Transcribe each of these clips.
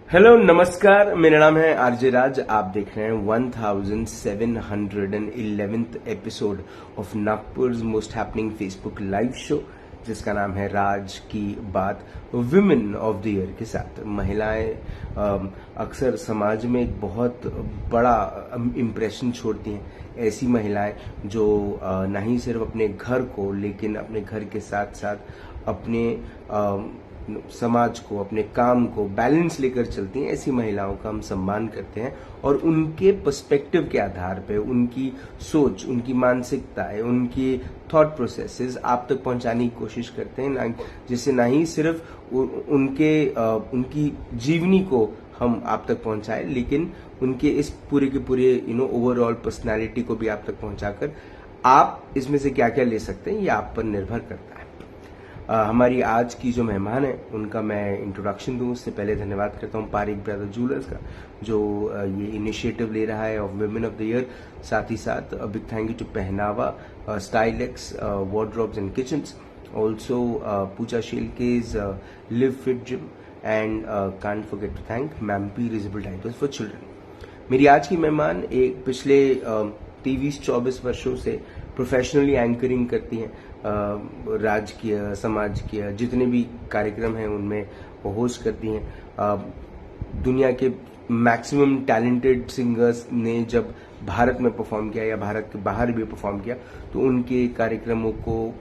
Hello नमस्कार, मेरा नाम है आरजे राज। आप देख रहे हैं 1711th episode of Nagpur most happening Facebook live show, जिसका नाम है राज ki Baat women of the year के साथ। महिलाएं अक्सर समाज में एक बहुत बड़ा इम्प्रेशन छोड़ती हैं। ऐसी महिलाएं जो न ही सिर्फ अपने घर को, लेकिन अपने घर के साथ साथ अपने समाज को, अपने काम को बैलेंस लेकर चलती हैं। ऐसी महिलाओं का हम सम्मान करते हैं और उनके पर्सपेक्टिव के आधार पे उनकी सोच, उनकी मानसिकताएं, उनकी थॉट प्रोसेसेस आप तक पहुंचाने की कोशिश करते हैं, जिससे ना ही सिर्फ उनकी जीवनी को हम आप तक पहुंचाएं, लेकिन उनके इस पूरे के पूरे ओवरऑल पर्सनालिटी को भी आप तक पहुंचाकर आप इसमें से क्या क्या ले सकते हैं, ये आप पर निर्भर करता है। हमारी आज की जो मेहमान है उनका मैं इंट्रोडक्शन दूं, उससे पहले धन्यवाद करता हूं पारिक ब्रदर ज्वेलर्स का, जो ये इनिशिएटिव ले रहा है of women of the year. साथ ही साथ big thank you to Pahnawa, Stylex, wardrobes and kitchens, also Pooja Shelkes, live fit gym, and can't forget to thank Mampi reusable diapers for children. मेरी आज की मेहमान एक पिछले 23-24 वर्षों से प्रोफेशनली एंकरिंग करती हैं। राजकीय, समाजकीय जितने भी कार्यक्रम हैं उनमें वो होस्ट करती हैं। दुनिया के मैक्सिमम टैलेंटेड सिंगर्स ने जब भारत में परफॉर्म किया या भारत के बाहर भी परफॉर्म किया, तो उनके कार्यक्रमों को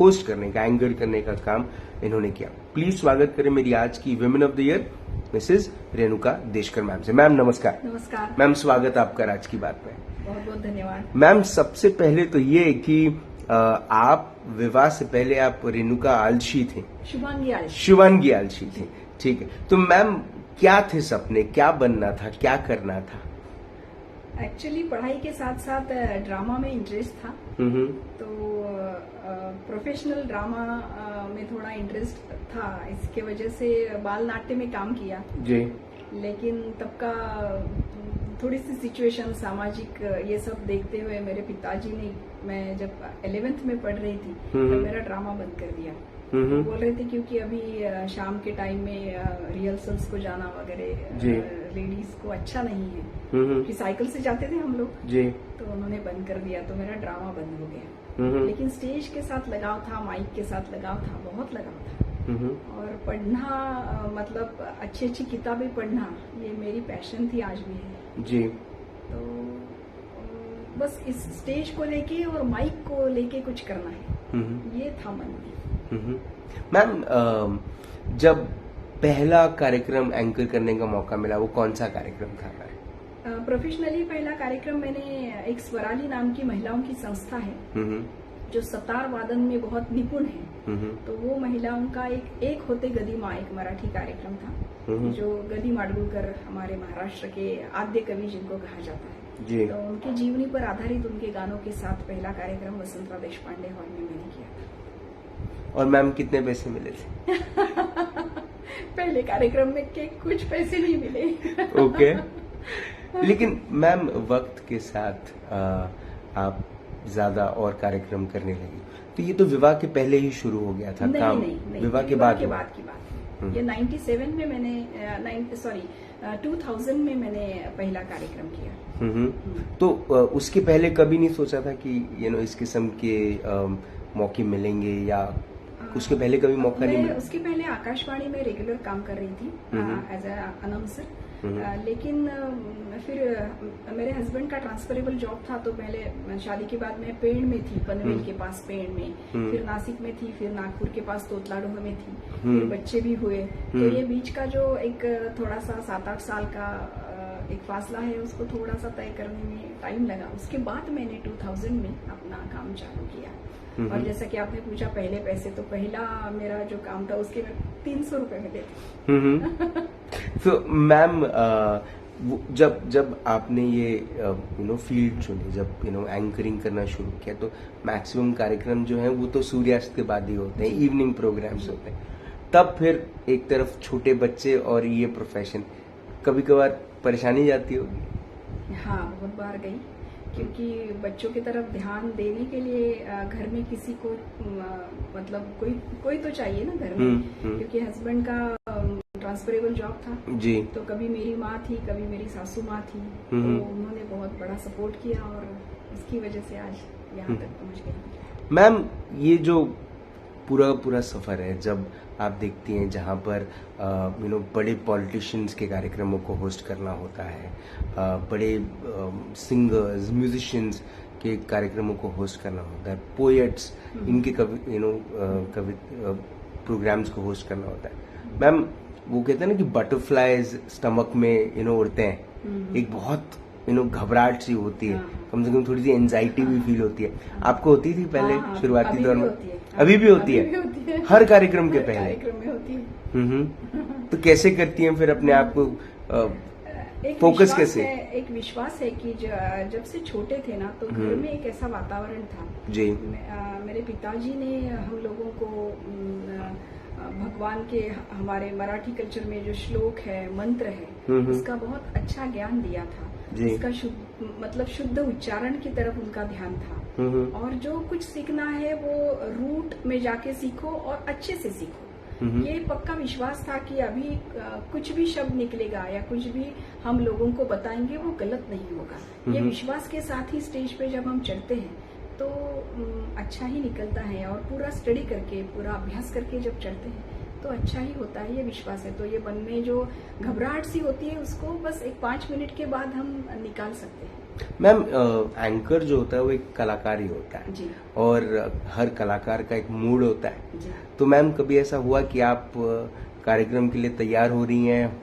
होस्ट करने का, एंकर करने का काम इन्होंने किया। प्लीज स्वागत करें मेरी आज की women of the year Mrs Renuka Deshkar ma'am से। मैम नमस्कार। नमस्कार मैम, स्वागत आपका राज की बात में। बहुत बहुत धन्यवाद। मैम, सबसे पहले तो ये कि आप विवाह से पहले आप रेणुका आलशी थे, शुभांगी आलशी थे, ठीक है। तो मैम, क्या थे सपने, क्या बनना था, क्या करना था? एक्चुअली पढ़ाई के साथ साथ ड्रामा में इंटरेस्ट था, तो प्रोफेशनल ड्रामा में थोड़ा इंटरेस्ट था। इसके वजह से बाल नाट्य में काम किया जी। लेकिन तब का थोड़ी सी सिचुएशन, सामाजिक ये सब देखते हुए मेरे पिताजी ने, मैं जब 11th में पढ़ रही थी तो मेरा ड्रामा बंद कर दिया। वो बोल रहे थे क्योंकि अभी शाम के टाइम में रिहर्सल्स को जाना वगैरह लेडीज को अच्छा नहीं है, कि साइकिल से जाते थे हम लोग जी, तो उन्होंने बंद कर दिया, तो मेरा ड्रामा बंद हो गया। लेकिन स्टेज के साथ लगाव था, माइक के साथ लगाव था, बहुत लगाव था। और पढ़ना, मतलब अच्छी अच्छी किताबें पढ़ना, ये मेरी पैशन थी, आज भी है जी। तो बस इस स्टेज को लेके और माइक को लेके कुछ करना है, ये था मन में। मैम, जब पहला कार्यक्रम एंकर करने का मौका मिला, वो कौन सा कार्यक्रम था? प्रोफेशनली पहला कार्यक्रम मैंने, एक स्वराली नाम की महिलाओं की संस्था है जो सतार वादन में बहुत निपुण है, तो वो महिलाओं का एक होते गदी माँ, एक मराठी कार्यक्रम था, जो गदी माडगुळकर हमारे महाराष्ट्र के आद्य कवि जिनको कहा जाता है जी। तो उनकी जीवनी पर आधारित उनके गानों के साथ पहला कार्यक्रम वसंतराव देशपांडे हॉल में मैंने किया था। और मैम, कितने पैसे मिले थे? पहले कार्यक्रम में के कुछ पैसे नहीं मिले। ओके। लेकिन मैम, वक्त के साथ आप ज्यादा और कार्यक्रम करने लगी, तो ये तो विवाह के पहले ही शुरू हो गया था काम? नहीं, विवाह के बाद की बात है। ये 97 में मैंने 2000 में मैंने पहला कार्यक्रम किया। तो उसके पहले कभी नहीं सोचा था कि इस किस्म के मौके मिलेंगे, या उसके पहले कभी मौका नहीं मिला? उसके पहले आकाशवाणी में रेगुलर काम कर रही थी एज ए अनाउंसर, लेकिन फिर मेरे हस्बैंड का ट्रांसफरेबल जॉब था, तो पहले शादी के बाद मैं पेड़ में थी, पनवेल के पास पेड़ में, फिर नासिक में थी, फिर नागपुर के पास तोतलाडोह में थी, फिर बच्चे भी हुए। तो ये बीच का जो एक थोड़ा सा 7-8 साल का एक फासला है, उसको थोड़ा सा तय करने में टाइम लगा। उसके बाद मैंने 2000 में अपना काम चालू किया। और जैसा कि आपने पूछा पहले पैसे, तो पहला मेरा जो काम था उसके 300 रुपए मिले थे। तो मैम, जब आपने ये फील्ड चुनी, जब एंकरिंग करना शुरू किया, तो मैक्सिमम कार्यक्रम जो है वो तो सूर्यास्त के बाद ही होते हैं, इवनिंग प्रोग्राम्स होते हैं। तब फिर एक तरफ छोटे बच्चे और ये प्रोफेशन, कभी कभार परेशानी जाती होगी? हाँ, बहुत बार गई, क्योंकि बच्चों की तरफ ध्यान देने के लिए घर में किसी को मतलब कोई तो चाहिए ना घर में, क्योंकि हस्बैंड का ट्रांसफरेबल जॉब था जी। तो कभी मेरी माँ थी, कभी मेरी सासू माँ थी, तो उन्होंने बहुत बड़ा सपोर्ट किया और इसकी वजह से आज यहाँ तक पहुँच गए। मैम, ये जो पूरा सफर है, जब आप देखती हैं जहाँ पर बड़े पॉलिटिशियंस के कार्यक्रमों को होस्ट करना होता है, बड़े सिंगर्स, म्यूजिशियंस के कार्यक्रमों को होस्ट करना होता है, पोएट्स इनके प्रोग्राम्स को होस्ट करना होता है। मैम, वो कहते हैं ना कि बटरफ्लाइज स्टमक में उड़ते हैं, एक बहुत घबराहट सी होती है, कम से कम थोड़ी सी एंजाइटी भी फील होती है। आपको होती थी पहले शुरुआती दौर में? अभी भी होती है हर कार्यक्रम के पहले? कार्यक्रम में होती है। तो कैसे करती हैं फिर अपने आप को फोकस कैसे? एक विश्वास है कि जब से छोटे थे ना, तो घर में एक ऐसा वातावरण था जी। मेरे पिताजी ने हम लोगों को भगवान के, हमारे मराठी कल्चर में जो श्लोक है, मंत्र है, उसका बहुत अच्छा ज्ञान दिया था। इसका शुद्ध उच्चारण की तरफ उनका ध्यान था। और जो कुछ सीखना है वो रूट में जाके सीखो और अच्छे से सीखो। ये पक्का विश्वास था कि अभी कुछ भी शब्द निकलेगा या कुछ भी हम लोगों को बताएंगे वो गलत नहीं होगा। ये विश्वास के साथ ही स्टेज पे जब हम चढ़ते हैं तो अच्छा ही निकलता है, और पूरा स्टडी करके, पूरा अभ्यास करके जब चढ़ते हैं तो अच्छा ही होता है, ये विश्वास है। तो ये मन में जो घबराहट सी होती है उसको बस 5 मिनट के बाद हम निकाल सकते हैं। मैम, एंकर जो होता है वो एक कलाकार ही होता है जी। और हर कलाकार का एक मूड होता है जी। तो मैम, कभी ऐसा हुआ कि आप कार्यक्रम के लिए तैयार हो रही हैं,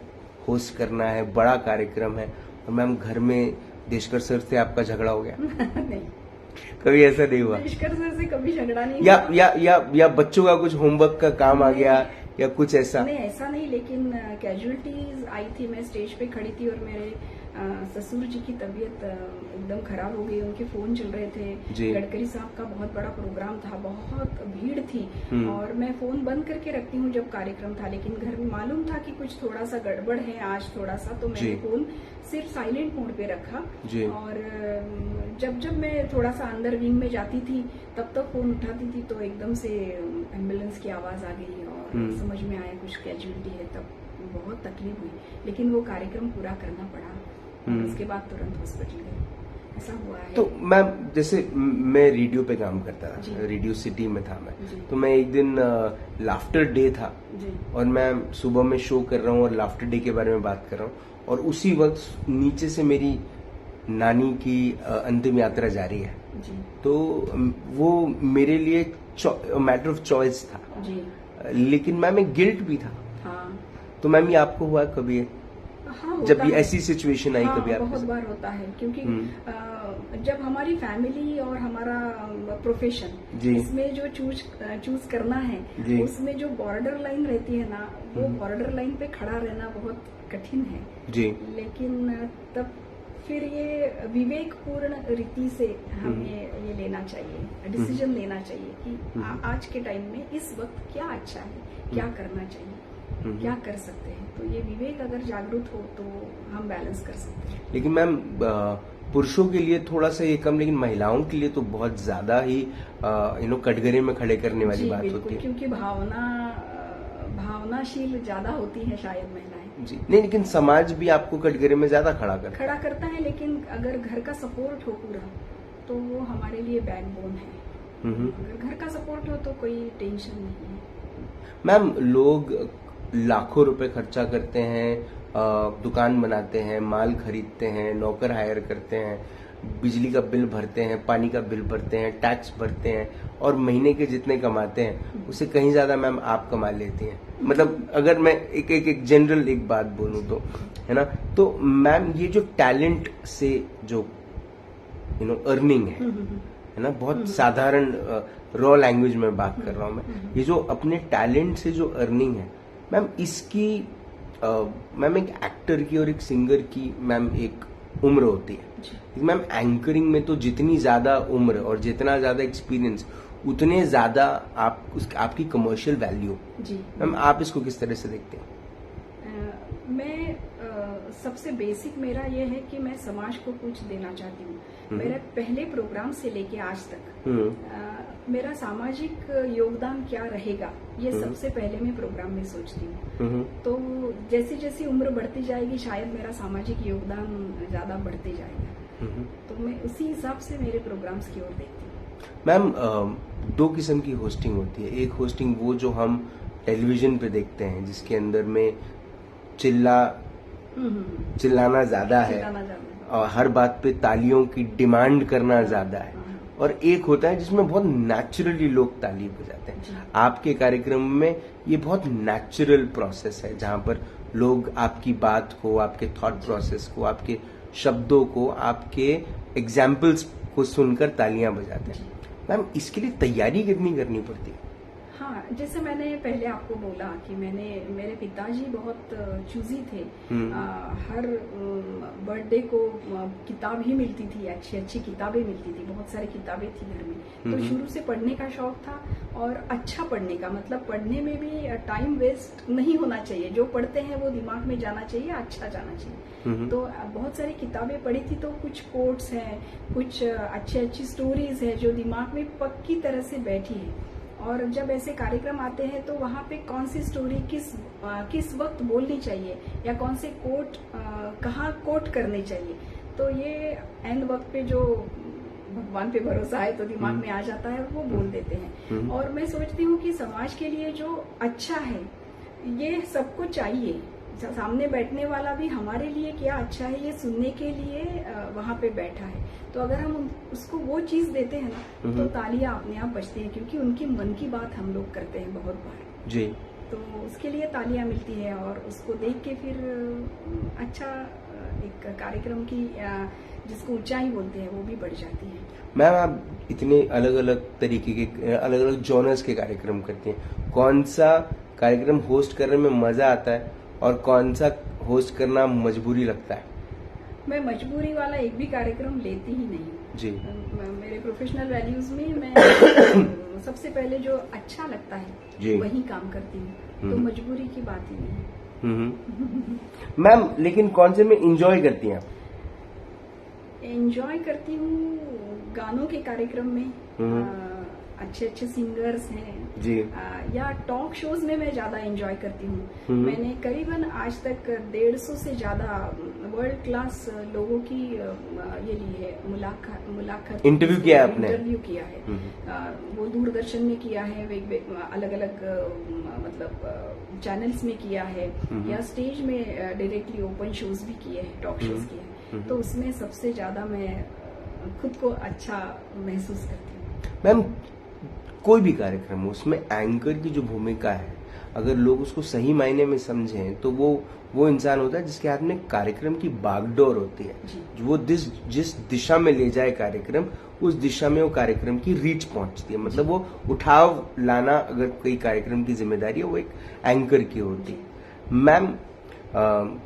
होस्ट करना है, बड़ा कार्यक्रम है, और मैम घर में देशकर सर से आपका झगड़ा हो गया? नहीं, कभी ऐसा नहीं हुआ? देशकर सर से कभी झगड़ा नहीं या हुआ। या बच्चों का कुछ होमवर्क का काम आ गया या कुछ ऐसा? नहीं, ऐसा नहीं, लेकिन कैजुअलिटीज आई थी। मैं स्टेज पे खड़ी थी और मेरे ससुर जी की तबीयत एकदम खराब हो गई, उनके फोन चल रहे थे। गडकरी साहब का बहुत बड़ा प्रोग्राम था, बहुत भीड़ थी, और मैं फोन बंद करके रखती हूँ जब कार्यक्रम था, लेकिन घर में मालूम था कि कुछ थोड़ा सा गड़बड़ है आज थोड़ा सा, तो मैंने फोन सिर्फ साइलेंट मोड पे रखा। और जब मैं थोड़ा सा अंदर विंग में जाती थी तब फोन उठाती थी तो एकदम से एम्बुलेंस की आवाज आ गई और समझ में आया कुछ कैजुअलिटी है। तब बहुत तकलीफ हुई, लेकिन वो कार्यक्रम पूरा करना पड़ा। उसके बाद तुरंत हॉस्पिटल गए, ऐसा हुआ है। तो मैम, जैसे मैं रेडियो पे काम करता था, रेडियो सिटी में था मैं, तो मैं एक दिन लाफ्टर डे था और मैं सुबह में शो कर रहा हूँ और लाफ्टर डे के बारे में बात कर रहा हूँ, और उसी वक्त नीचे से मेरी नानी की अंतिम यात्रा जारी है। तो वो मेरे लिए मैटर ऑफ चॉइस था, लेकिन मैम एक गिल्ट भी था। तो मैम, ये आपको हुआ कभी? जब भी ऐसी सिचुएशन आई कभी आपके? बहुत बार होता है, क्योंकि जब हमारी फैमिली और हमारा प्रोफेशन, इसमें जो चूज करना है, उसमें जो बॉर्डर लाइन रहती है ना, वो बॉर्डर लाइन पे खड़ा रहना बहुत कठिन है जी। लेकिन तब फिर ये विवेकपूर्ण रीति से हमें ये लेना चाहिए, डिसीजन लेना चाहिए कि आज के टाइम में इस वक्त क्या अच्छा है, क्या करना चाहिए, क्या कर सकते हैं। तो ये विवेक अगर जागरूक हो तो हम बैलेंस कर सकते हैं। लेकिन मैम, पुरुषों के लिए थोड़ा सा ये कम, लेकिन महिलाओं के लिए तो बहुत ज्यादा ही कटघरे में खड़े करने वाली बात होती है, क्योंकि भावनाशील ज्यादा होती है शायद महिलाएं। जी नहीं, लेकिन समाज भी आपको कटघरे में ज्यादा खड़ा करता है, लेकिन अगर घर का सपोर्ट हो पूरा तो वो हमारे लिए बैकबोन है। अगर घर का सपोर्ट हो तो कोई टेंशन नहीं है। मैम, लोग लाखों रुपए खर्चा करते हैं, दुकान बनाते हैं, माल खरीदते हैं, नौकर हायर करते हैं, बिजली का बिल भरते हैं, पानी का बिल भरते हैं, टैक्स भरते हैं, और महीने के जितने कमाते हैं उससे कहीं ज्यादा मैम आप कमा लेती हैं। मतलब अगर मैं एक जनरल एक बात बोलूं तो, है ना, तो मैम ये जो टैलेंट से जो अर्निंग है ना, बहुत साधारण रॉ लैंग्वेज में बात कर रहा हूं मैं, ये जो अपने टैलेंट से जो अर्निंग है मैम, इसकी मैम एक एक्टर की और एक सिंगर की मैम एक उम्र होती है। मैम, एंकरिंग में तो जितनी ज्यादा उम्र और जितना ज्यादा एक्सपीरियंस, उतने ज्यादा आपकी कमर्शियल वैल्यू। मैम, आप इसको किस तरह से देखते हैं? मैं सबसे बेसिक मेरा ये है कि मैं समाज को कुछ देना चाहती हूँ। मेरे पहले प्रोग्राम से लेके आज तक मेरा सामाजिक योगदान क्या रहेगा, ये सबसे पहले मैं प्रोग्राम में सोचती हूँ। तो जैसे जैसे उम्र बढ़ती जाएगी शायद मेरा सामाजिक योगदान ज्यादा बढ़ते जाएगा, तो मैं उसी हिसाब से मेरे प्रोग्राम्स की ओर देखती हूँ। मैम, दो किस्म की होस्टिंग होती है। एक होस्टिंग वो जो हम टेलीविजन पे देखते हैं, जिसके अंदर में चिल्लाना ज्यादा है और हर बात पे तालियों की डिमांड करना ज्यादा है, और एक होता है जिसमें बहुत नेचुरली लोग ताली बजाते हैं। आपके कार्यक्रम में ये बहुत नेचुरल प्रोसेस है, जहां पर लोग आपकी बात को, आपके थॉट प्रोसेस को, आपके शब्दों को, आपके एग्जाम्पल्स को सुनकर तालियां बजाते हैं। मैम, इसके लिए तैयारी कितनी करनी पड़ती है? हाँ, जैसे मैंने पहले आपको बोला कि मेरे पिताजी बहुत चूजी थे। हर बर्थडे को किताब ही मिलती थी, अच्छी अच्छी किताबें मिलती थी, बहुत सारी किताबें थी घर में। तो शुरू से पढ़ने का शौक था, और अच्छा पढ़ने का मतलब पढ़ने में भी टाइम वेस्ट नहीं होना चाहिए। जो पढ़ते हैं वो दिमाग में जाना चाहिए, अच्छा जाना चाहिए। तो बहुत सारी किताबें पढ़ी थी, तो कुछ कोट्स हैं, कुछ अच्छी स्टोरीज है जो दिमाग में पक्की तरह से बैठी है। और जब ऐसे कार्यक्रम आते हैं तो वहाँ पे कौन सी स्टोरी किस वक्त बोलनी चाहिए, या कौन से कोट कहाँ कोट करने चाहिए, तो ये एंड वक्त पे जो भगवान पे भरोसा है तो दिमाग में आ जाता है, वो बोल देते हैं। और मैं सोचती हूँ कि समाज के लिए जो अच्छा है ये सबको चाहिए। सामने बैठने वाला भी हमारे लिए क्या अच्छा है ये सुनने के लिए वहाँ पे बैठा है। तो अगर हम उसको वो चीज देते हैं ना, तो तालियां अपने आप बजती हैं, क्योंकि उनकी मन की बात हम लोग करते हैं बहुत बार जी। तो उसके लिए तालियां मिलती है, और उसको देख के फिर अच्छा एक कार्यक्रम की जिसको ऊंचाई बोलते हैं वो भी बढ़ जाती है। मैम, आप इतने अलग अलग तरीके के, अलग अलग जॉनर्स के कार्यक्रम करते हैं, कौन सा कार्यक्रम होस्ट करने में मजा आता है और कौन सा होस्ट करना मजबूरी लगता है? मैं मजबूरी वाला एक भी कार्यक्रम लेती ही नहीं हूँ जी। मेरे प्रोफेशनल वैल्यूज में मैं सबसे पहले जो अच्छा लगता है वही काम करती हूँ, तो मजबूरी की बात ही नहीं है। मैम, लेकिन कौन से में एंजॉय करती हैं आप? एंजॉय करती हूँ गानों के कार्यक्रम में, अच्छे अच्छे सिंगर्स हैं जी, या टॉक शोज में मैं ज्यादा एंजॉय करती हूँ। मैंने करीबन आज तक 150 से ज्यादा वर्ल्ड क्लास लोगों की ये ली है मुलाकात, इंटरव्यू किया है आपने? इंटरव्यू किया है, वो दूरदर्शन में किया है, अलग अलग मतलब चैनल्स में किया है, या स्टेज में डायरेक्टली ओपन शोज भी किए हैं, टॉक शोज किए हैं। तो उसमें सबसे ज्यादा मैं खुद को अच्छा महसूस करती हूँ। मैम, कोई भी कार्यक्रम हो उसमें एंकर की जो भूमिका है, अगर लोग उसको सही मायने में समझें तो वो इंसान होता है जिसके हाथ में कार्यक्रम की बागडोर होती है। वो जिस दिशा में ले जाए कार्यक्रम, उस दिशा में वो कार्यक्रम की रीच पहुंचती है। मतलब वो उठाव लाना अगर कोई कार्यक्रम की जिम्मेदारी है, वो एक एंकर की होती है। मैम,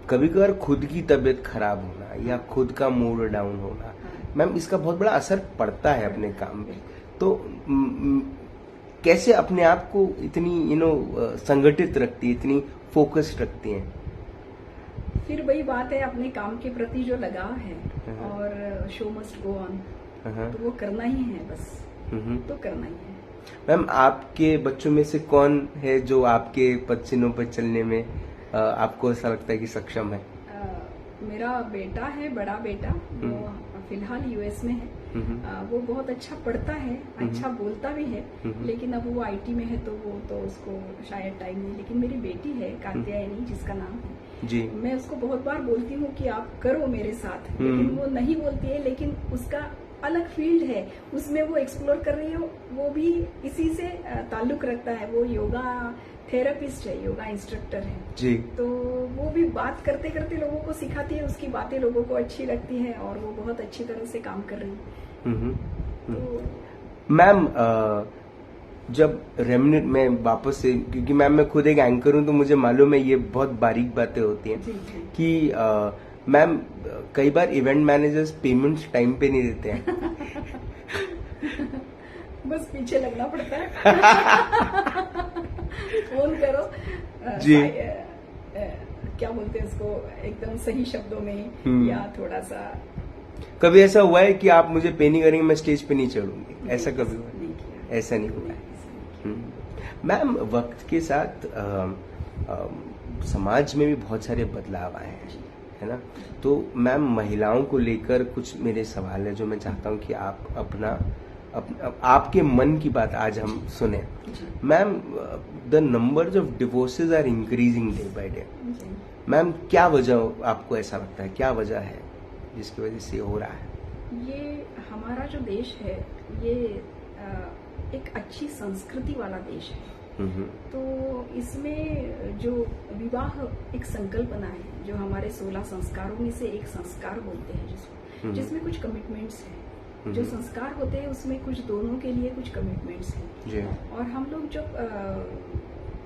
कभी कभार खुद की तबीयत खराब होना या खुद का मूड डाउन होना, मैम इसका बहुत बड़ा असर पड़ता है अपने काम पे। तो कैसे अपने आप को इतनी संगठित रखती है, इतनी फोकस्ड रखती हैं? फिर वही बात है, अपने काम के प्रति जो लगाव है, और शो मस्ट गो ऑन, तो वो करना ही है बस, तो करना ही है। मैम, आपके बच्चों में से कौन है जो आपके पदचिन्हों पर चलने में आपको ऐसा लगता है कि सक्षम है? मेरा बेटा है, बड़ा बेटा, वो फिलहाल यूएस में है। वो बहुत अच्छा पढ़ता है, अच्छा बोलता भी है, लेकिन अब वो आईटी में है तो वो तो उसको शायद टाइम नहीं। लेकिन मेरी बेटी है कात्यायनी, जिसका नाम है जी, मैं उसको बहुत बार बोलती हूँ कि आप करो मेरे साथ, लेकिन वो नहीं बोलती है। लेकिन उसका अलग फील्ड है, उसमें वो एक्सप्लोर कर रही है, वो भी इसी से ताल्लुक रखता है। वो योगा थेरेपिस्ट है, योगा इंस्ट्रक्टर है जी। तो वो भी बात करते करते लोगों को सिखाती है, उसकी बातें लोगों को अच्छी लगती है, और वो बहुत अच्छी तरह से काम कर रही है। तो मैम, जब रेमिनेट में वापस से, क्योंकि मैम मैं खुद एक एंकर हूँ तो मुझे मालूम है ये बहुत बारीक बातें होती हैं कि मैम कई बार इवेंट मैनेजर्स पेमेंट्स टाइम पे नहीं देते हैं। बस पीछे लगना पड़ता है। फोन करो जी, क्या बोलते हैं उसको, एकदम सही शब्दों में, या थोड़ा सा। कभी ऐसा हुआ है कि आप मुझे पे नहीं करेंगे मैं स्टेज पे नहीं चढ़ूंगी, ऐसा कभी हुआ नहीं किया, ऐसा नहीं हुआ है। मैम, वक्त के साथ समाज में भी बहुत सारे बदलाव आए हैं, है ना? तो मैम, महिलाओं को लेकर कुछ मेरे सवाल है जो मैं चाहता हूँ कि आप आपके मन की बात आज हम सुने। Ma'am, the numbers of divorces are increasing day by day. Ma'am, क्या वजह आपको ऐसा लगता है, क्या वजह है जिसकी वजह से हो रहा है? ये हमारा जो देश है ये एक अच्छी संस्कृति वाला देश है। तो इसमें जो विवाह एक संकल्पना है, जो हमारे 16 संस्कारों में से एक संस्कार बोलते हैं जिसको, जिसमें कुछ कमिटमेंट्स हैं। जो संस्कार होते हैं उसमें कुछ दोनों के लिए कुछ कमिटमेंट्स हैं। और हम लोग जब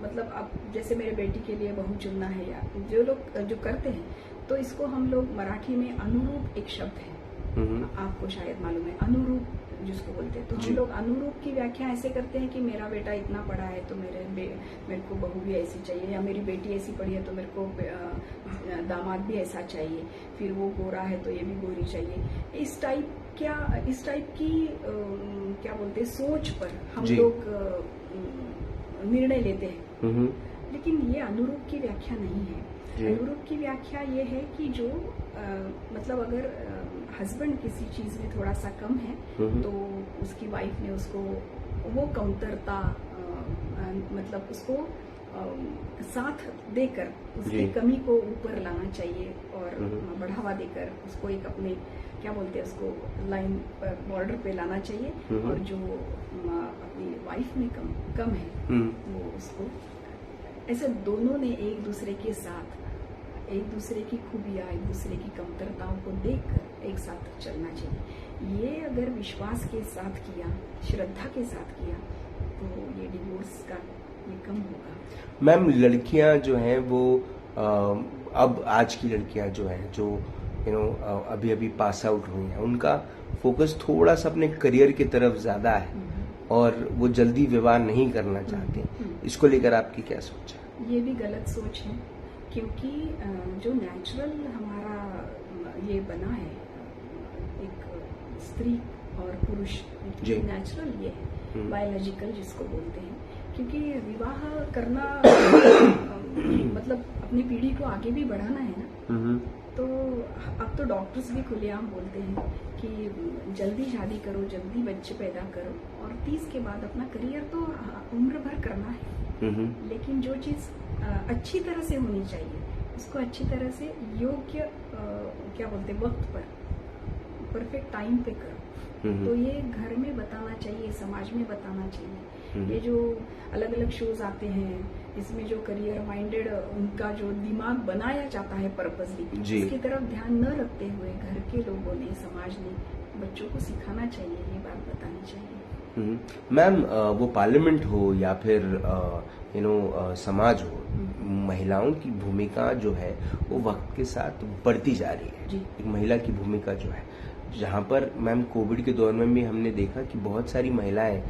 मतलब अब जैसे मेरे बेटी के लिए बहू चुनना है, या जो लोग जो करते हैं, तो इसको हम लोग मराठी में अनुरूप एक शब्द है, आपको शायद मालूम है, अनुरूप जिसको बोलते हैं। तो हम लोग अनुरूप की व्याख्या ऐसे करते हैं कि मेरा बेटा इतना पढ़ा है तो मेरे को बहू भी ऐसी चाहिए, या मेरी बेटी ऐसी पढ़ी है तो मेरे को दामाद भी ऐसा चाहिए, फिर वो गोरा है तो ये भी गोरी चाहिए। इस टाइप की क्या बोलते हैं, सोच पर हम लोग निर्णय लेते हैं। लेकिन ये अनुरूप की व्याख्या नहीं है। अनुरूप की व्याख्या ये है कि जो मतलब अगर हस्बैंड किसी चीज में थोड़ा सा कम है तो उसकी वाइफ ने उसको वो कमतरता मतलब उसको साथ देकर उसकी कमी को ऊपर लाना चाहिए, और बढ़ावा देकर उसको एक अपने क्या बोलते हैं उसको लाइन पर, बॉर्डर पे लाना चाहिए। और जो अपनी वाइफ में कम है वो उसको ऐसे दोनों ने एक दूसरे के साथ एक दूसरे की खूबियां, एक दूसरे की कमतरताओं को देखकर एक साथ चलना चाहिए। ये अगर विश्वास के साथ किया, श्रद्धा के साथ किया, तो ये डिवोर्स का ये कम होगा। मैम, लड़कियां जो हैं वो अब आज की लड़कियां जो हैं, जो अभी अभी पास आउट हुई हैं, उनका फोकस थोड़ा सा अपने करियर की तरफ ज्यादा है और वो जल्दी विवाह नहीं करना चाहते। इसको लेकर आपकी क्या सोच है? ये भी गलत सोच है, क्योंकि जो नेचुरल हमारा ये बना है, एक स्त्री और पुरुष नेचुरल ये है, बायोलॉजिकल जिसको बोलते हैं। क्योंकि विवाह करना मतलब अपनी पीढ़ी को आगे भी बढ़ाना है ना। तो अब तो डॉक्टर्स भी खुलेआम बोलते हैं कि जल्दी शादी करो, जल्दी बच्चे पैदा करो, और 30 के बाद अपना करियर तो उम्र भर करना है। लेकिन जो चीज अच्छी तरह से होनी चाहिए उसको अच्छी तरह से योग्य क्या बोलते वक्त पर, परफेक्ट टाइम पे करो। तो ये घर में बताना चाहिए, समाज में बताना चाहिए। ये जो अलग अलग शोज आते हैं इसमें जो करियर माइंडेड उनका जो दिमाग बनाया जाता है पर्पसली, उसकी तरफ ध्यान न रखते हुए घर के लोगों ने, समाज ने बच्चों को सिखाना चाहिए, ये बात बतानी चाहिए। मैम, वो पार्लियामेंट हो या फिर समाज हो, महिलाओं की भूमिका जो है वो वक्त के साथ बढ़ती जा रही है। एक महिला की भूमिका जो है, जहाँ पर मैम कोविड के दौर में भी हमने देखा कि बहुत सारी महिलाएं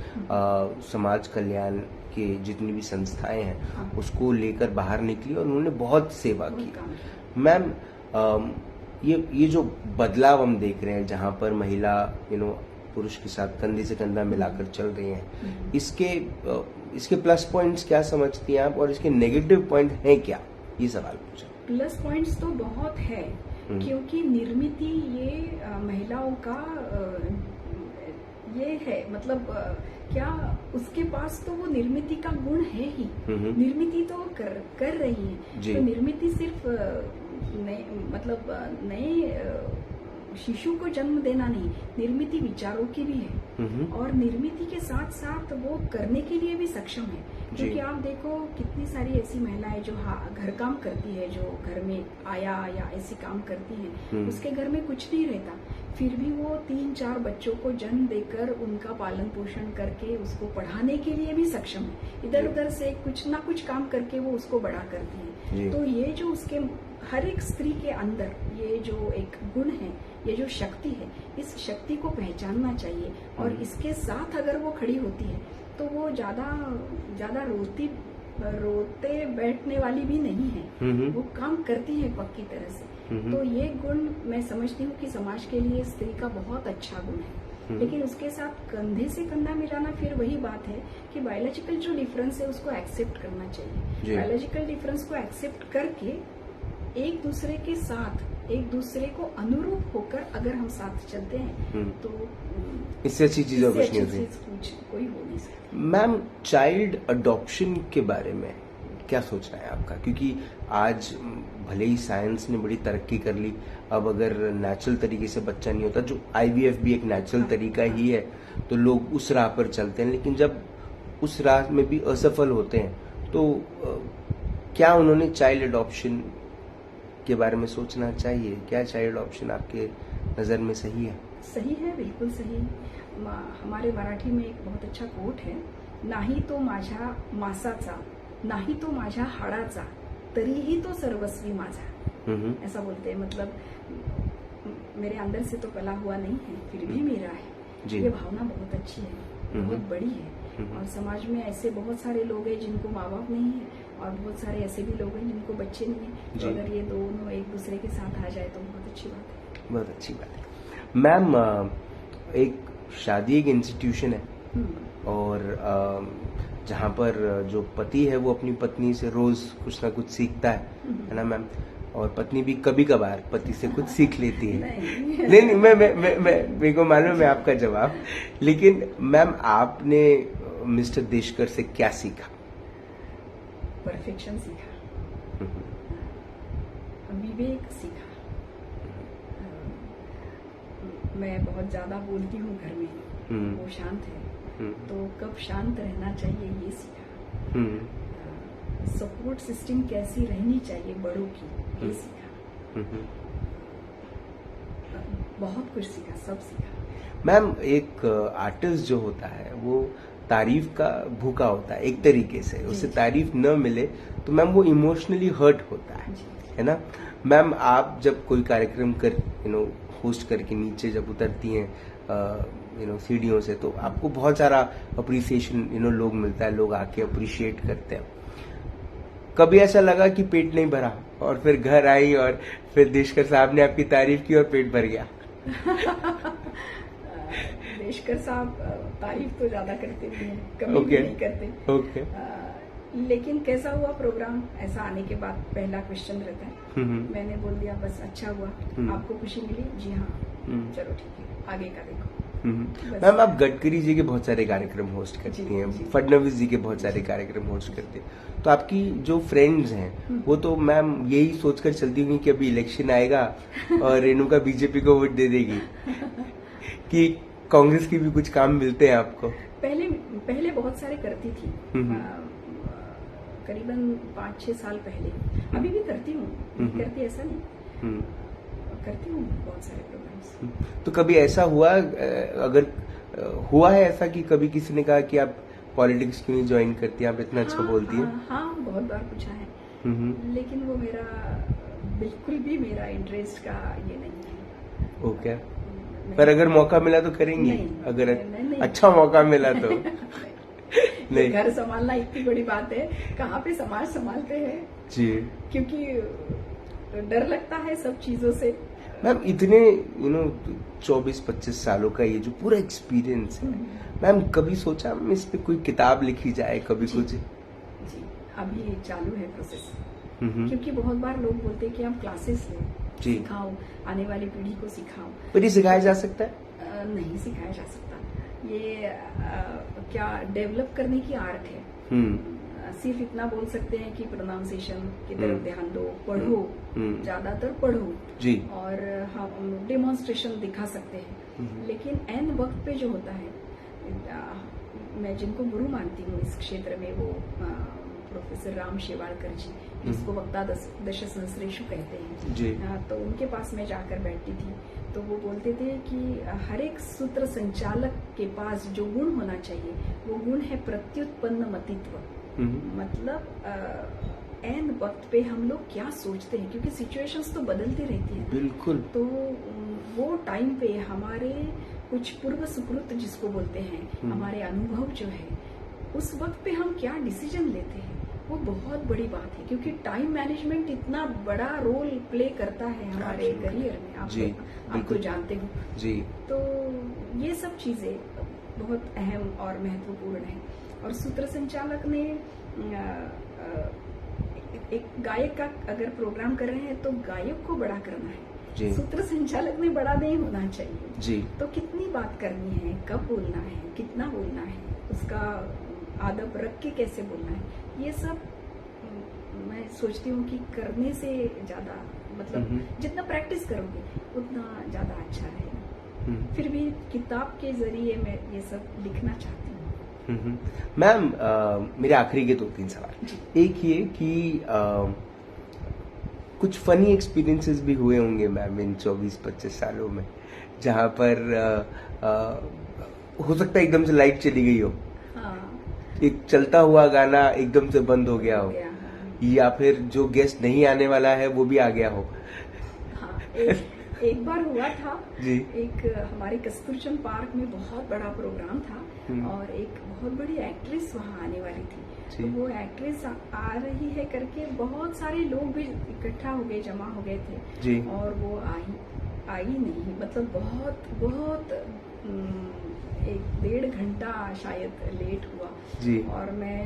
समाज कल्याण के जितनी भी संस्थाएं हैं उसको लेकर बाहर निकली और उन्होंने बहुत सेवा की। मैम, ये जो बदलाव हम देख रहे हैं जहाँ पर महिला पुरुष के साथ कंधे से कंधा मिलाकर चल रही हैं, इसके प्लस पॉइंट्स क्या समझती हैं आप, और इसके नेगेटिव पॉइंट हैं क्या? ये सवाल पूछा। प्लस पॉइंट्स तो बहुत है, क्योंकि निर्मिति ये महिलाओं का ये है, मतलब क्या उसके पास तो वो निर्मिति का गुण है ही। निर्मिति तो कर रही है। तो निर्मिति सिर्फ नए शिशु को जन्म देना नहीं, निर्मिति विचारों की भी है, और निर्मिति के साथ साथ वो करने के लिए भी सक्षम है। क्योंकि आप देखो कितनी सारी ऐसी महिलाएं जो घर काम करती है, जो घर में आया या ऐसी काम करती हैं, उसके घर में कुछ नहीं रहता, फिर भी वो 3-4 बच्चों को जन्म देकर उनका पालन पोषण करके उसको पढ़ाने के लिए भी सक्षम है। इधर उधर से कुछ ना कुछ काम करके वो उसको बड़ा करती है। तो ये जो उसके हर एक स्त्री के अंदर ये जो एक गुण है, ये जो शक्ति है, इस शक्ति को पहचानना चाहिए। और इसके साथ अगर वो खड़ी होती है तो वो ज्यादा रोती रोते बैठने वाली भी नहीं है, वो काम करती है पक्की तरह से। तो ये गुण मैं समझती हूँ कि समाज के लिए स्त्री का बहुत अच्छा गुण है। लेकिन उसके साथ कंधे से कंधा मिलाना फिर वही बात है कि बायोलॉजिकल जो डिफरेंस है उसको एक्सेप्ट करना चाहिए। बायोलॉजिकल डिफरेंस को एक्सेप्ट करके एक दूसरे के साथ, एक दूसरे को अनुरूप होकर अगर हम साथ चलते हैं तो इससे अच्छी चीज और कुछ नहीं होती, कोई हो नहीं सकती। मैम, चाइल्ड अडॉप्शन के बारे में क्या सोचना है आपका? क्योंकि आज भले ही साइंस ने बड़ी तरक्की कर ली, अब अगर नेचुरल तरीके से बच्चा नहीं होता, जो IVF भी एक नेचुरल तरीका ही है, तो लोग उस राह पर चलते हैं। लेकिन जब उस राह में भी असफल होते हैं तो क्या उन्होंने चाइल्ड अडॉप्शन के बारे में सोचना चाहिए? क्या चाइल्ड अडॉप्शन आपके नजर में सही है? सही है, बिल्कुल सही। हमारे मराठी में एक बहुत अच्छा कोट है, नाही तो माझ्या मासाचा, नाही तो माझ्या हाडाचा, तरीही तो सर्वस्वी माझा। ऐसा बोलते हैं, मतलब मेरे अंदर से तो पला हुआ नहीं है, फिर भी मेरा है। ये भावना बहुत अच्छी है, बहुत बड़ी है। और समाज में ऐसे बहुत सारे लोग हैं जिनको माँ बाप नहीं है, और बहुत सारे ऐसे भी लोग हैं जिनको बच्चे नहीं है। तो अगर ये दोनों एक दूसरे के साथ आ जाए तो बहुत अच्छी बात है। बहुत अच्छी बात है। मैम, एक शादी एक इंस्टीट्यूशन है, और जहाँ पर जो पति है वो अपनी पत्नी से रोज कुछ ना कुछ सीखता है ना मैम? और पत्नी भी कभी कभार पति से कुछ सीख लेती है। नहीं, मैं मेरे को मालूम है मैं आपका जवाब, लेकिन मैम आपने मिस्टर देशकर से क्या सीखा? परफेक्शन सीखा, विवेक सीखा। मैं बहुत ज्यादा बोलती हूँ घर में, वो शांत है, तो कब शांत रहना चाहिए ये सीखा। सपोर्ट सिस्टम कैसी रहनी चाहिए बड़ों की, ये सीखा। बहुत कुछ सीखा, सब सीखा। मैम, एक आर्टिस्ट जो होता है वो तारीफ का भूखा होता है एक तरीके से, उसे तारीफ न मिले तो मैम वो इमोशनली हर्ट होता है ना? मैम, आप जब कोई कार्यक्रम कर होस्ट करके नीचे जब उतरती हैं सीढ़ियों से, तो आपको बहुत सारा अप्रिसिएशन लोग मिलता है, लोग आके अप्रिशिएट करते हैं। कभी ऐसा लगा कि पेट नहीं भरा और फिर घर आई और फिर देशकर साहब ने आपकी तारीफ की और पेट भर गया? देशकर साहब तारीफ तो ज्यादा करते भी हैं, कभी भी नहीं करते। लेकिन कैसा हुआ प्रोग्राम, ऐसा आने के बाद पहला क्वेश्चन रहता है। मैंने बोल दिया बस अच्छा हुआ, आपको खुशी मिली? जी हाँ, चलो ठीक है, आगे का देखो। मैम, आप गडकरी जी के बहुत सारे कार्यक्रम होस्ट करती हैं, फडणवीस जी के बहुत सारे कार्यक्रम होस्ट करते हैं, तो आपकी जो फ्रेंड्स हैं वो तो मैम यही सोचकर चलती होंगी कि अभी इलेक्शन आएगा और रेणुका बीजेपी को वोट दे देगी, कि कांग्रेस की भी कुछ काम मिलते हैं आपको? पहले बहुत सारे करती थी, करीबन 5-6 साल पहले। अभी भी करती हूँ, करती ऐसा नहीं, करती हूँ बहुत सारे प्रोग्राम्स। तो कभी ऐसा हुआ, अगर हुआ है ऐसा कि कभी किसी ने कहा कि आप पॉलिटिक्स क्यों नहीं ज्वाइन करती, आप इतना अच्छा बोलती हैं? हाँ, बहुत बार पूछा है, लेकिन वो मेरा बिल्कुल भी मेरा इंटरेस्ट का ये नहीं है। ओके, पर अगर मौका मिला तो करेंगी? अगर अच्छा मौका मिला तो? नहीं, घर संभालना इतनी बड़ी बात है, कहाँ पे समाज संभालते हैं जी, क्योंकि डर लगता है सब चीजों से। मैम, इतने 24-25 सालों का ये जो पूरा एक्सपीरियंस है मैम, कभी सोचा मैम इस पे कोई किताब लिखी जाए, कभी कुछ? जी, अभी चालू है प्रोसेस, क्योंकि बहुत बार लोग बोलते हैं कि हम क्लासेस लें, सिखाओ, आने वाली पीढ़ी को सिखाओ। पर ये सिखाया जा सकता है? नहीं सिखाया जा सकता, ये क्या डेवलप करने की आर्ट है। सिर्फ इतना बोल सकते हैं कि प्रोनाउंसिएशन की तरफ ध्यान दो, पढ़ो, ज्यादातर पढ़ो जी, और हम डेमोन्स्ट्रेशन दिखा सकते हैं। लेकिन एन वक्त पे जो होता है, मैं जिनको गुरु मानती हूँ इस क्षेत्र में, वो प्रोफेसर राम शेवाड़कर जी, जिसको वक्ता दश सहस्रेषु कहते हैं जी, तो उनके पास मैं जाकर बैठती थी, तो वो बोलते थे कि हर एक सूत्र संचालक के पास जो गुण होना चाहिए वो गुण है प्रत्युत्पन्न मतित्व। मतलब एन वक्त पे हम लोग क्या सोचते हैं, क्योंकि सिचुएशंस तो बदलती रहती हैं। बिल्कुल। तो वो टाइम पे हमारे कुछ पूर्व सुकृत जिसको बोलते हैं, हमारे अनुभव जो है, उस वक्त पे हम क्या डिसीजन लेते हैं, वो बहुत बड़ी बात है, क्योंकि टाइम मैनेजमेंट इतना बड़ा रोल प्ले करता है हमारे करियर में। आप तो जानते हो जी। तो ये सब चीजें बहुत अहम और महत्वपूर्ण है। और सूत्र संचालक ने एक गायक का अगर प्रोग्राम कर रहे हैं तो गायक को बड़ा करना है, सूत्र संचालक ने बड़ा नहीं होना चाहिए जी। तो कितनी बात करनी है, कब बोलना है, कितना बोलना है, उसका आदब रख के कैसे बोलना है, ये सब मैं सोचती हूँ कि करने से ज्यादा मतलब जितना प्रैक्टिस करोगे उतना ज्यादा अच्छा रहेगा। फिर भी किताब के जरिए मैं ये सब लिखना चाहती हूँ। मैम मेरे आखिरी के 2-3 सवाल। एक ये कि कुछ फनी एक्सपीरियंसेस भी हुए होंगे मैम इन 24-25 सालों में, जहाँ पर हो सकता है एकदम से लाइट चली गई हो, एक चलता हुआ गाना एकदम से बंद हो गया हो, या फिर जो गेस्ट नहीं आने वाला है वो भी आ गया हो। हाँ, एक बार हुआ था जी। एक हमारे कस्तूरचंद पार्क में बहुत बड़ा प्रोग्राम था और एक बहुत बड़ी एक्ट्रेस वहाँ आने वाली थी। तो वो एक्ट्रेस आ रही है करके बहुत सारे लोग भी इकट्ठा हो गए, जमा हो गए थे जी। और वो आई नहीं, मतलब बहुत 1-1.5 घंटा शायद लेट हुआ जी। और मैं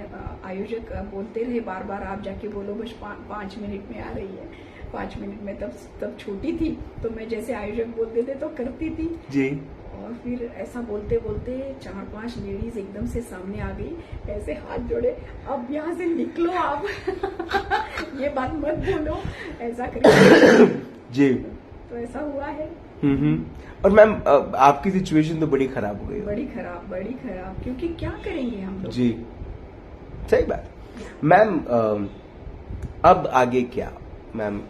आयोजक बोलते रहे बार बार, आप जाके बोलो बस 5 मिनट में आ रही है, 5 मिनट में। तब छोटी थी तो मैं जैसे आयोजक बोलते थे तो करती थी जी। और फिर ऐसा बोलते बोलते 4-5 लेडीज एकदम से सामने आ गई, ऐसे हाथ जोड़े, अब यहाँ से निकलो आप ये बात मत बोलो, ऐसा करके जी। तो ऐसा हुआ है। और मैम आपकी सिचुएशन तो बड़ी खराब हो गई, बड़ी खराब, क्योंकि क्या करेंगे हम लोग जी। सही बात। मैम अब आगे क्या मैम?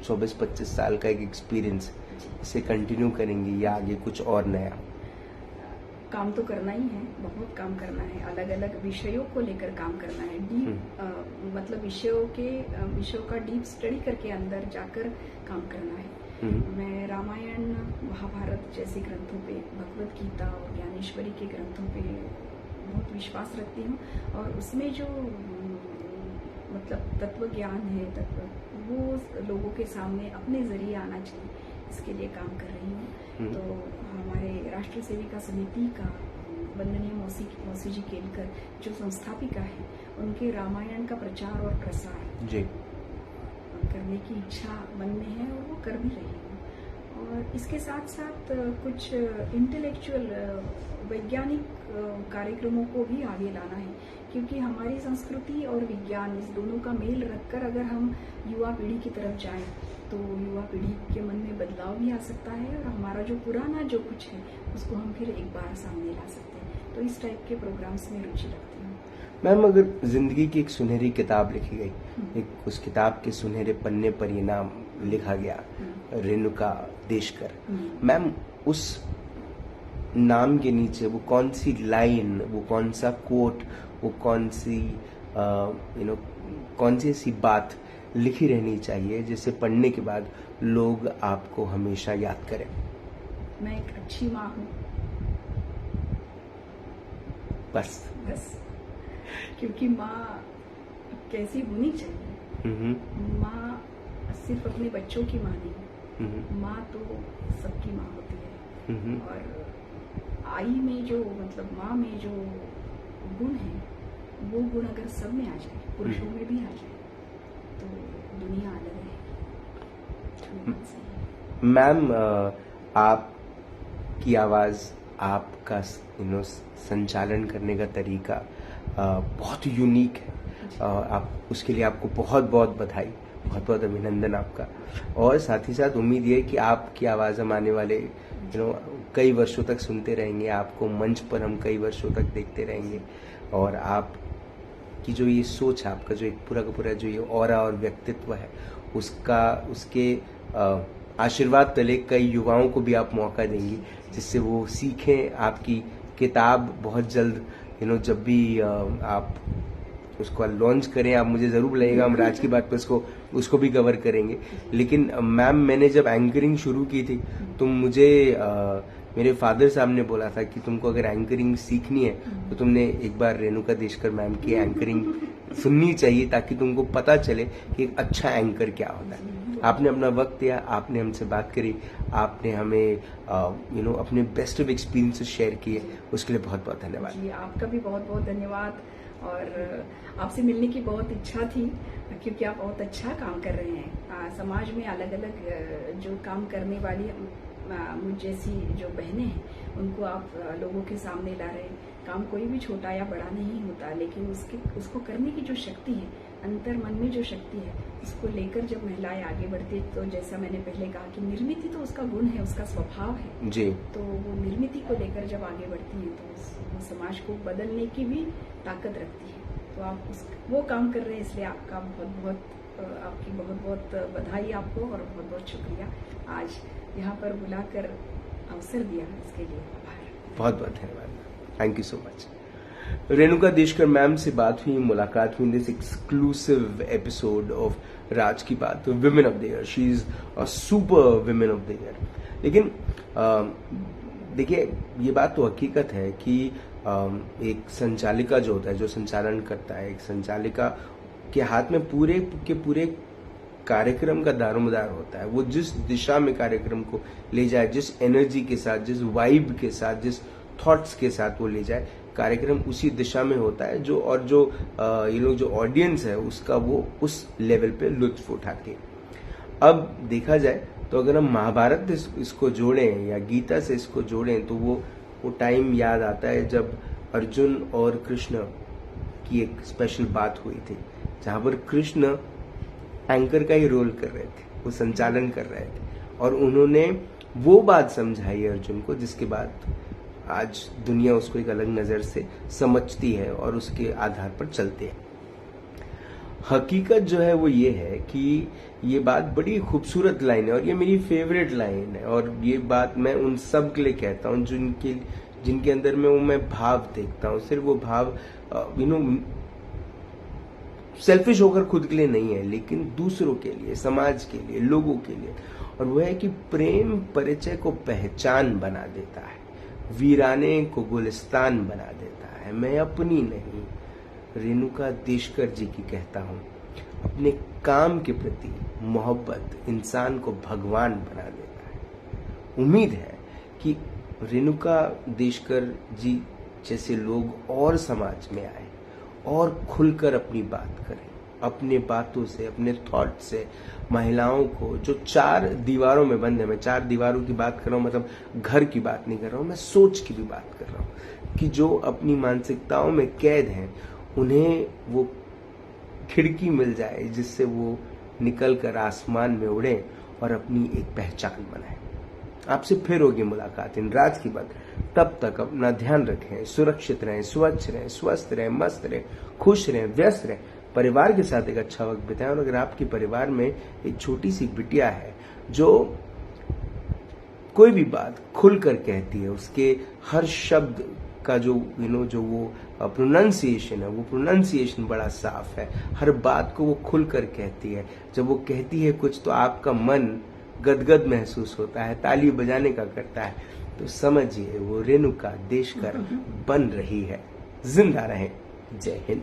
24-25 साल का एक एक्सपीरियंस से कंटिन्यू करेंगे या आगे कुछ और नया? काम तो करना ही है, बहुत काम करना है, अलग अलग विषयों को लेकर काम करना है, डीप मतलब विषयों का डीप स्टडी करके अंदर जाकर काम करना है। मैं रामायण महाभारत जैसे ग्रंथों पे, भगवत गीता और ज्ञानेश्वरी के ग्रंथों पे बहुत विश्वास रखती हूँ और उसमें जो मतलब तत्व ज्ञान है, वो लोगों के सामने अपने जरिए आना चाहिए, इसके लिए काम कर रही हूँ। तो हमारे राष्ट्रीय सेविका समिति का वंदनीय मौसी जी केलकर जो संस्थापिका है, उनके रामायण का प्रचार और प्रसार जी करने की इच्छा मन में है और वो कर भी रही हूँ। और इसके साथ साथ कुछ इंटेलेक्चुअल वैज्ञानिक कार्यक्रमों को भी आगे लाना है, क्योंकि हमारी संस्कृति और विज्ञान इस दोनों का मेल रखकर अगर हम युवा पीढ़ी की तरफ जाएं तो युवा पीढ़ी के मन में बदलाव भी आ सकता है और हमारा जो पुराना जो कुछ है उसको हम फिर एक बार सामने ला सकते हैं। तो इस टाइप के प्रोग्राम्स में रुचि रखती हूँ। मैम अगर जिंदगी की एक सुनहरी किताब लिखी गई, एक उस किताब के सुनहरे पन्ने पर ये नाम लिखा गया, रेणुका देशकर, मैम उस नाम के नीचे वो कौन सी लाइन, वो कौन सा कोट, वो कौन सी कौन सी ऐसी बात लिखी रहनी चाहिए जिसे पढ़ने के बाद लोग आपको हमेशा याद करें? मैं एक अच्छी माँ हूँ, बस क्योंकि माँ कैसी होनी चाहिए। माँ सिर्फ अपने बच्चों की माँ नहीं, माँ तो सबकी माँ होती है। और आई में जो मतलब माँ में जो गुण है, वो गुण अगर सब में आ जाए, पुरुषों में भी आ जाए, तो दुनिया अलग है। मैम आपकी आवाज, आपका संचालन करने का तरीका बहुत यूनिक है। आप उसके लिए आपको बहुत बहुत बधाई, बहुत बहुत अभिनंदन आपका। और साथ ही साथ उम्मीद ये कि आपकी आवाज़ हम आने वाले कई वर्षों तक सुनते रहेंगे, आपको मंच पर हम कई वर्षों तक देखते रहेंगे। और आप की जो ये सोच है, आपका जो एक पूरा का पूरा जो ये ऑरा और व्यक्तित्व है, उसके आशीर्वाद तले कई युवाओं को भी आप मौका देंगी, जिससे वो सीखें। आपकी किताब बहुत जल्द जब भी आप उसको लॉन्च करें, आप मुझे ज़रूर बुलाइएगा, हम राज की बात पर उसको भी कवर करेंगे। लेकिन मैम मैंने जब एंकरिंग शुरू की थी तो मुझे मेरे फादर साहब ने बोला था कि तुमको अगर एंकरिंग सीखनी है तो तुमने एक बार रेणुका देशकर मैम की एंकरिंग सुननी चाहिए ताकि तुमको पता चले कि एक अच्छा एंकर क्या होता है। आपने अपना वक्त दिया, आपने हमसे बात करी, आपने हमें अपने बेस्ट ऑफ एक्सपीरियंसेस शेयर किए, उसके लिए बहुत बहुत धन्यवाद। जी, आपका भी बहुत बहुत धन्यवाद। और आपसे मिलने की बहुत इच्छा थी क्योंकि आप बहुत अच्छा काम कर रहे हैं। समाज में अलग अलग जो काम करने वाली मुझ जैसी जो बहनें हैं उनको आप लोगों के सामने ला रहे हैं। काम कोई भी छोटा या बड़ा नहीं होता, लेकिन उसको करने की जो शक्ति है, अंतर मन में जो शक्ति है, उसको लेकर जब महिलाएं आगे बढ़ती है, तो जैसा मैंने पहले कहा कि निर्मित तो उसका गुण है, उसका स्वभाव है जी। तो वो निर्मित को लेकर जब आगे बढ़ती है तो वो समाज को बदलने की भी ताकत रखती है। तो आप वो काम कर रहे हैं, इसलिए आपका आपकी बहुत बहुत बधाई आपको और बहुत बहुत शुक्रिया। आज यहाँ पर बुलाकर अवसर दिया, इसके लिए आभार। बहुत बहुत धन्यवाद, thank you so much. Renuka Deshkar ma'am से बात हुई, मुलाकात हुई in this exclusive episode of Raaz ki Baat, women of the year. She is a super women of the year. लेकिन देखिए, ये बात तो हकीकत है कि एक संचालिका जो होता है, जो संचालन करता है, एक संचालिका के हाथ में पूरे के पूरे कार्यक्रम का दारोमदार होता है। वो जिस दिशा में कार्यक्रम को ले जाए, जिस एनर्जी के साथ, जिस वाइब के साथ, जिस थॉट्स के साथ वो ले जाए, कार्यक्रम उसी दिशा में होता है। जो ये लोग जो ऑडियंस है उसका वो उस लेवल पे लुत्फ उठाती है। अब देखा जाए तो अगर हम महाभारत इसको जोड़ें या गीता से इसको जोड़ें तो वो टाइम याद आता है जब अर्जुन और कृष्ण की एक स्पेशल बात हुई थी, जहां पर कृष्ण एंकर का ही रोल कर रहे थे, वो संचालन कर रहे थे और उन्होंने वो बात समझाई अर्जुन को, जिसके बाद आज दुनिया उसको एक अलग नजर से समझती है और उसके आधार पर चलते हैं। हकीकत जो है वो ये है कि ये बात बड़ी खूबसूरत लाइन है और ये मेरी फेवरेट लाइन है और ये बात मैं उन सब के लिए कहता हूँ जिनके अंदर में वो मैं भाव देखता हूँ। सिर्फ वो भाव सेल्फिश होकर खुद के लिए नहीं है, लेकिन दूसरों के लिए, समाज के लिए, लोगों के लिए। और वो है कि प्रेम परिचय को पहचान बना देता है, वीराने को गुलिस्तान बना देता है। मैं अपनी नहीं, रेणुका देशकर जी की कहता हूँ, अपने काम के प्रति मोहब्बत इंसान को भगवान बना देता है। उम्मीद है कि रेणुका देशकर जी जैसे लोग और समाज में आए और खुलकर अपनी बात करें, अपने बातों से, अपने थॉट से महिलाओं को जो 4 दीवारों में बंद है, मैं 4 दीवारों की बात कर रहा हूँ, मतलब घर की बात नहीं कर रहा हूँ, मैं सोच की भी बात कर रहा हूँ कि जो अपनी मानसिकताओं में कैद हैं उन्हें वो खिड़की मिल जाए जिससे वो निकल कर आसमान में उड़े और अपनी एक पहचान बनाए। आपसे फिर होगी मुलाकात इन राज की बात। तब तक अपना ध्यान रखें, सुरक्षित रहें, स्वच्छ रहें, स्वस्थ रहें, मस्त रहें, खुश रहें, व्यस्त रहें, परिवार के साथ एक अच्छा वक्त बिताएं। और अगर आपके परिवार में एक छोटी सी बिटिया है जो कोई भी बात खुलकर कहती है, उसके हर शब्द का जो जो वो प्रोनाउंसिएशन है, वो प्रोनाउंसिएशन बड़ा साफ है, हर बात को वो खुलकर कहती है। जब वो कहती है कुछ तो आपका मन गदगद महसूस होता है, ताली बजाने का करता है, तो समझिए वो रेणुका देशकर बन रही है। जिंदा रहें। जय हिंद।